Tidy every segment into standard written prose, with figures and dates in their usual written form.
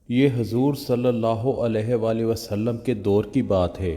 یہ حضور صلی اللہ علیہ وآلہ وسلم کے دور کی بات ہے۔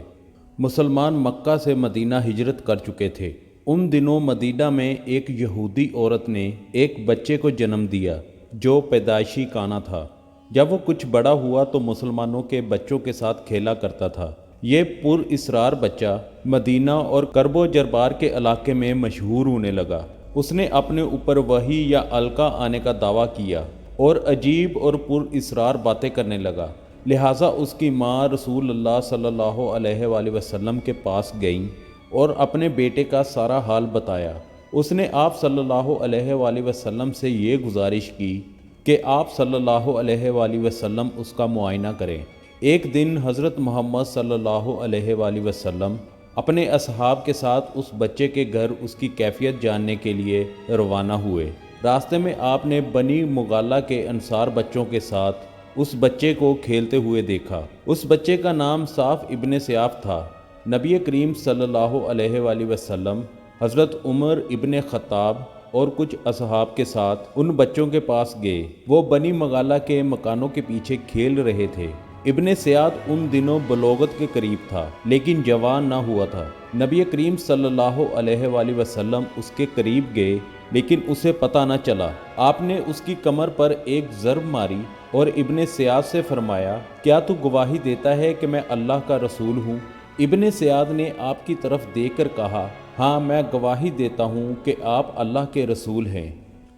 مسلمان مکہ سے مدینہ ہجرت کر چکے تھے۔ ان دنوں مدینہ میں ایک یہودی عورت نے ایک بچے کو جنم دیا جو پیدائشی کانا تھا۔ جب وہ کچھ بڑا ہوا تو مسلمانوں کے بچوں کے ساتھ کھیلا کرتا تھا۔ یہ پر اسرار بچہ مدینہ اور کرب و جربار کے علاقے میں مشہور ہونے لگا۔ اس نے اپنے اوپر وحی یا القا آنے کا دعویٰ کیا اور عجیب اور پر اسرار باتیں کرنے لگا۔ لہٰذا اس کی ماں رسول اللہ صلی اللہ علیہ وآلہ وسلم کے پاس گئیں اور اپنے بیٹے کا سارا حال بتایا۔ اس نے آپ صلی اللہ علیہ وآلہ وسلم سے یہ گزارش کی کہ آپ صلی اللہ علیہ وآلہ وسلم اس کا معائنہ کریں۔ ایک دن حضرت محمد صلی اللہ علیہ وآلہ وسلم اپنے اصحاب کے ساتھ اس بچے کے گھر اس کی کیفیت جاننے کے لیے روانہ ہوئے۔ راستے میں آپ نے بنی مغالہ کے انصار بچوں کے ساتھ اس بچے کو کھیلتے ہوئے دیکھا۔ اس بچے کا نام صاف ابن سیاف تھا۔ نبی کریم صلی اللہ علیہ وآلہ وسلم حضرت عمر ابن خطاب اور کچھ اصحاب کے ساتھ ان بچوں کے پاس گئے۔ وہ بنی مغالہ کے مکانوں کے پیچھے کھیل رہے تھے۔ ابن سیاد ان دنوں بلوغت کے قریب تھا لیکن جوان نہ ہوا تھا۔ نبی کریم صلی اللہ علیہ وآلہ وسلم اس کے قریب گئے لیکن اسے پتہ نہ چلا۔ آپ نے اس کی کمر پر ایک ضرب ماری اور ابن سیاد سے فرمایا، کیا تو گواہی دیتا ہے کہ میں اللہ کا رسول ہوں؟ ابن سیاد نے آپ کی طرف دیکھ کر کہا، ہاں میں گواہی دیتا ہوں کہ آپ اللہ کے رسول ہیں۔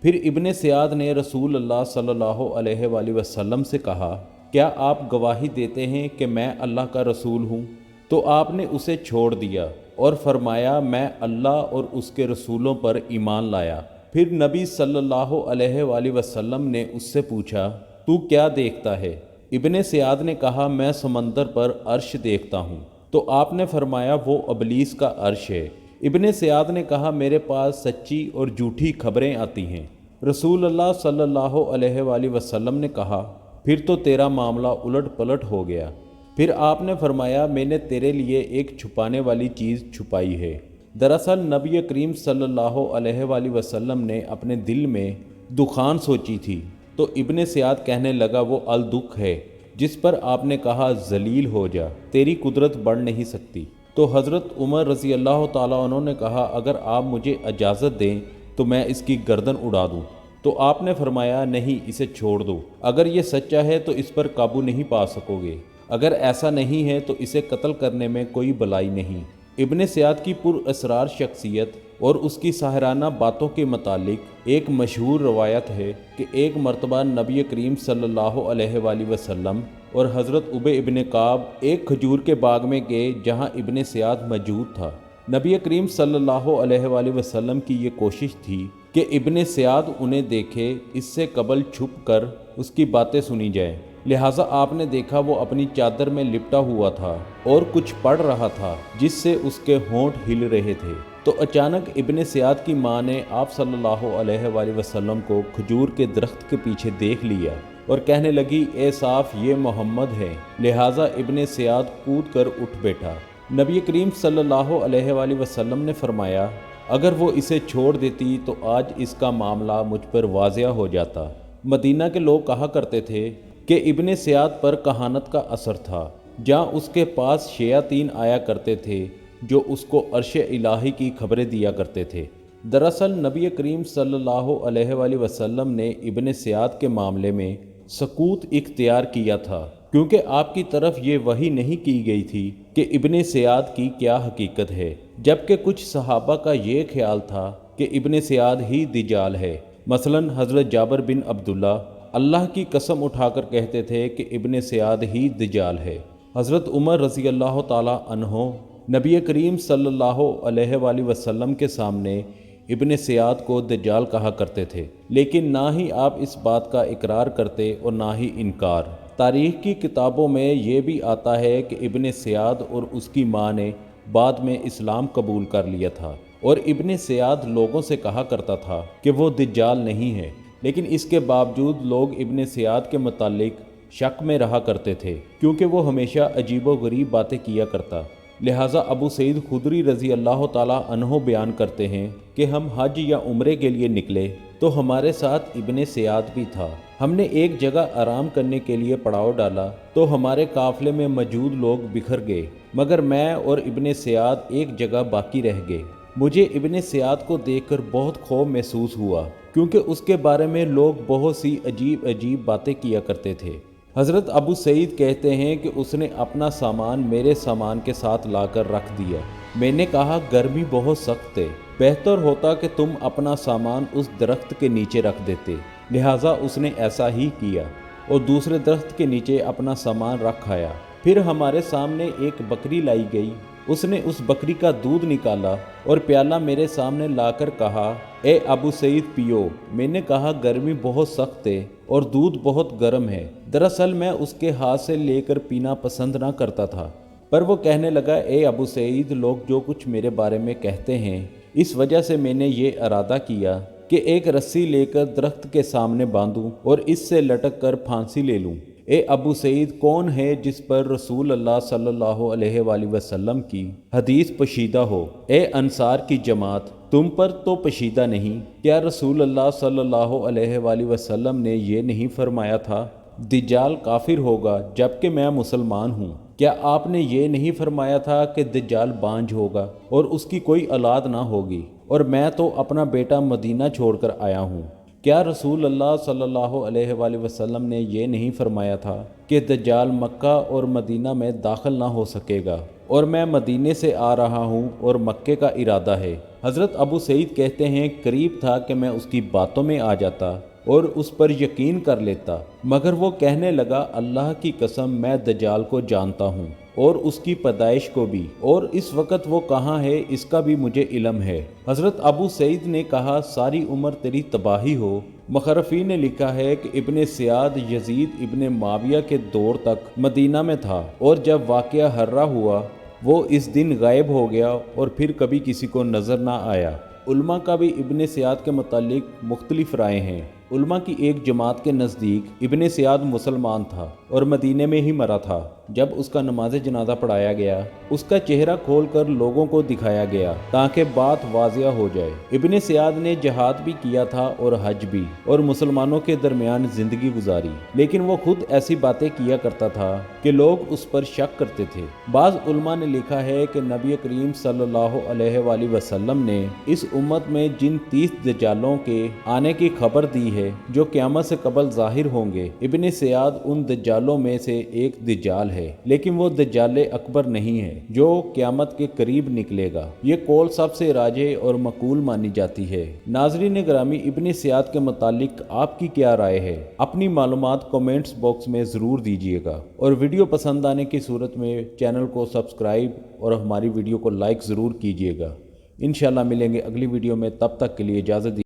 پھر ابن سیاد نے رسول اللہ صلی اللہ علیہ وآلہ وسلم سے کہا، کیا آپ گواہی دیتے ہیں کہ میں اللہ کا رسول ہوں؟ تو آپ نے اسے چھوڑ دیا اور فرمایا، میں اللہ اور اس کے رسولوں پر ایمان لایا۔ پھر نبی صلی اللہ علیہ وآلہ وسلم نے اس سے پوچھا، تو کیا دیکھتا ہے؟ ابن سیاد نے کہا، میں سمندر پر عرش دیکھتا ہوں۔ تو آپ نے فرمایا، وہ ابلیس کا عرش ہے۔ ابن سیاد نے کہا، میرے پاس سچی اور جھوٹی خبریں آتی ہیں۔ رسول اللہ صلی اللہ علیہ وآلہ وسلم نے کہا، پھر تو تیرا معاملہ الٹ پلٹ ہو گیا۔ پھر آپ نے فرمایا، میں نے تیرے لیے ایک چھپانے والی چیز چھپائی ہے۔ دراصل نبی کریم صلی اللہ علیہ وآلہ وسلم نے اپنے دل میں دخان سوچی تھی۔ تو ابن سیاد کہنے لگا، وہ الدخ ہے۔ جس پر آپ نے کہا، ذلیل ہو جا، تیری قدرت بڑھ نہیں سکتی۔ تو حضرت عمر رضی اللہ تعالیٰ عنہ نے کہا، اگر آپ مجھے اجازت دیں تو میں اس کی گردن اڑا دوں۔ تو آپ نے فرمایا، نہیں، اسے چھوڑ دو۔ اگر یہ سچا ہے تو اس پر قابو نہیں پا سکو گے، اگر ایسا نہیں ہے تو اسے قتل کرنے میں کوئی بلائی نہیں۔ ابن سیاد کی پر اسرار شخصیت اور اس کی ساحرانہ باتوں کے متعلق ایک مشہور روایت ہے کہ ایک مرتبہ نبی کریم صلی اللہ علیہ وآلہ وسلم اور حضرت ابی ابن کعب ایک کھجور کے باغ میں گئے جہاں ابن سیاد موجود تھا۔ نبی کریم صلی اللہ علیہ وآلہ وسلم کی یہ کوشش تھی کہ ابن سیاد انہیں دیکھے، اس سے قبل چھپ کر اس کی باتیں سنی جائیں۔ لہٰذا آپ نے دیکھا وہ اپنی چادر میں لپٹا ہوا تھا اور کچھ پڑھ رہا تھا جس سے اس کے ہونٹ ہل رہے تھے۔ تو اچانک ابن سیاد کی ماں نے آپ صلی اللہ علیہ وآلہ وسلم کو کھجور کے درخت کے پیچھے دیکھ لیا اور کہنے لگی، اے صاف، یہ محمد ہے۔ لہٰذا ابن سیاد کود کر اٹھ بیٹھا۔ نبی کریم صلی اللہ علیہ وآلہ وسلم نے فرمایا، اگر وہ اسے چھوڑ دیتی تو آج اس کا معاملہ مجھ پر واضح ہو جاتا۔ مدینہ کے لوگ کہا کرتے تھے کہ ابن سیاد پر کہانت کا اثر تھا، جہاں اس کے پاس شیاطین آیا کرتے تھے جو اس کو عرش الہی کی خبریں دیا کرتے تھے۔ دراصل نبی کریم صلی اللہ علیہ وآلہ وسلم نے ابن سیاد کے معاملے میں سکوت اختیار کیا تھا کیونکہ آپ کی طرف یہ وحی نہیں کی گئی تھی کہ ابن سیاد کی کیا حقیقت ہے، جبکہ کچھ صحابہ کا یہ خیال تھا کہ ابن سیاد ہی دجال ہے۔ مثلا حضرت جابر بن عبداللہ اللہ کی قسم اٹھا کر کہتے تھے کہ ابن سیاد ہی دجال ہے۔ حضرت عمر رضی اللہ تعالیٰ عنہ نبی کریم صلی اللہ علیہ وآلہ وسلم کے سامنے ابن سیاد کو دجال کہا کرتے تھے، لیکن نہ ہی آپ اس بات کا اقرار کرتے اور نہ ہی انکار۔ تاریخ کی کتابوں میں یہ بھی آتا ہے کہ ابن سیاد اور اس کی ماں نے بعد میں اسلام قبول کر لیا تھا، اور ابن سیاد لوگوں سے کہا کرتا تھا کہ وہ دجال نہیں ہے، لیکن اس کے باوجود لوگ ابن سیاد کے متعلق شک میں رہا کرتے تھے کیونکہ وہ ہمیشہ عجیب و غریب باتیں کیا کرتا۔ لہٰذا ابو سعید خدری رضی اللہ تعالیٰ عنہ بیان کرتے ہیں کہ ہم حج یا عمرے کے لیے نکلے تو ہمارے ساتھ ابن سیاد بھی تھا۔ ہم نے ایک جگہ آرام کرنے کے لیے پڑاؤ ڈالا تو ہمارے قافلے میں موجود لوگ بکھر گئے، مگر میں اور ابن سیاد ایک جگہ باقی رہ گئے۔ مجھے ابن سیاد کو دیکھ کر بہت خوف محسوس ہوا، کیونکہ اس کے بارے میں لوگ بہت سی عجیب عجیب باتیں کیا کرتے تھے۔ حضرت ابو سعید کہتے ہیں کہ اس نے اپنا سامان میرے سامان کے ساتھ لا کر رکھ دیا۔ میں نے کہا گرمی بہت سخت ہے، بہتر ہوتا کہ تم اپنا سامان اس درخت کے نیچے رکھ دیتے۔ لہٰذا اس نے ایسا ہی کیا اور دوسرے درخت کے نیچے اپنا سامان رکھ آیا۔ پھر ہمارے سامنے ایک بکری لائی گئی، اس نے اس بکری کا دودھ نکالا اور پیالہ میرے سامنے لا کر کہا اے ابو سعید پیو۔ میں نے کہا گرمی بہت سخت ہے اور دودھ بہت گرم ہے۔ دراصل میں اس کے ہاتھ سے لے کر پینا پسند نہ کرتا تھا، پر وہ کہنے لگا اے ابو سعید، لوگ جو کچھ میرے بارے میں کہتے ہیں اس وجہ سے میں نے یہ ارادہ کیا کہ ایک رسی لے کر درخت کے سامنے باندھوں اور اس سے لٹک کر پھانسی لے لوں۔ اے ابو سعید، کون ہے جس پر رسول اللہ صلی اللہ علیہ وآلہ وسلم کی حدیث پوشیدہ ہو؟ اے انصار کی جماعت، تم پر تو پوشیدہ نہیں۔ کیا رسول اللہ صلی اللہ علیہ وآلہ وسلم نے یہ نہیں فرمایا تھا دجال کافر ہوگا جبکہ میں مسلمان ہوں؟ کیا آپ نے یہ نہیں فرمایا تھا کہ دجال بانجھ ہوگا اور اس کی کوئی اولاد نہ ہوگی، اور میں تو اپنا بیٹا مدینہ چھوڑ کر آیا ہوں؟ کیا رسول اللہ صلی اللہ علیہ وآلہ وسلم نے یہ نہیں فرمایا تھا کہ دجال مکہ اور مدینہ میں داخل نہ ہو سکے گا، اور میں مدینے سے آ رہا ہوں اور مکے کا ارادہ ہے؟ حضرت ابو سعید کہتے ہیں قریب تھا کہ میں اس کی باتوں میں آ جاتا اور اس پر یقین کر لیتا، مگر وہ کہنے لگا اللہ کی قسم میں دجال کو جانتا ہوں اور اس کی پیدائش کو بھی، اور اس وقت وہ کہاں ہے اس کا بھی مجھے علم ہے۔ حضرت ابو سعید نے کہا ساری عمر تیری تباہی ہو۔ مخرفی نے لکھا ہے کہ ابن سیاد یزید ابن معاویہ کے دور تک مدینہ میں تھا، اور جب واقعہ ہررا ہوا وہ اس دن غائب ہو گیا اور پھر کبھی کسی کو نظر نہ آیا۔ علماء کا بھی ابن سیاد کے متعلق مختلف رائے ہیں۔ علماء کی ایک جماعت کے نزدیک ابن سیاد مسلمان تھا اور مدینے میں ہی مرا تھا۔ جب اس کا نماز جنازہ پڑھایا گیا، اس کا چہرہ کھول کر لوگوں کو دکھایا گیا تاکہ بات واضح ہو جائے۔ ابن سیاد نے جہاد بھی کیا تھا اور حج بھی، اور مسلمانوں کے درمیان زندگی گزاری، لیکن وہ خود ایسی باتیں کیا کرتا تھا کہ لوگ اس پر شک کرتے تھے۔ بعض علماء نے لکھا ہے کہ نبی کریم صلی اللہ علیہ وآلہ وسلم نے اس امت میں جن 30 دجالوں کے آنے کی خبر دی ہے جو قیامت سے قبل ظاہر ہوں گے، ابن سیاد ان دجالوں میں سے ایک دجال ہے، لیکن وہ دجال اکبر نہیں ہے جو قیامت کے قریب نکلے گا۔ یہ قول سب سے راجح اور مقبول مانی جاتی ہے۔ ناظرین گرامی، ابن سیاد کے متعلق آپ کی کیا رائے ہے؟ اپنی معلومات کمنٹس باکس میں ضرور دیجیے گا، اور ویڈیو پسند آنے کی صورت میں چینل کو سبسکرائب اور ہماری ویڈیو کو لائک ضرور کیجیے گا۔ انشاءاللہ ملیں گے اگلی ویڈیو میں، تب تک کے لیے اجازت دیجیے۔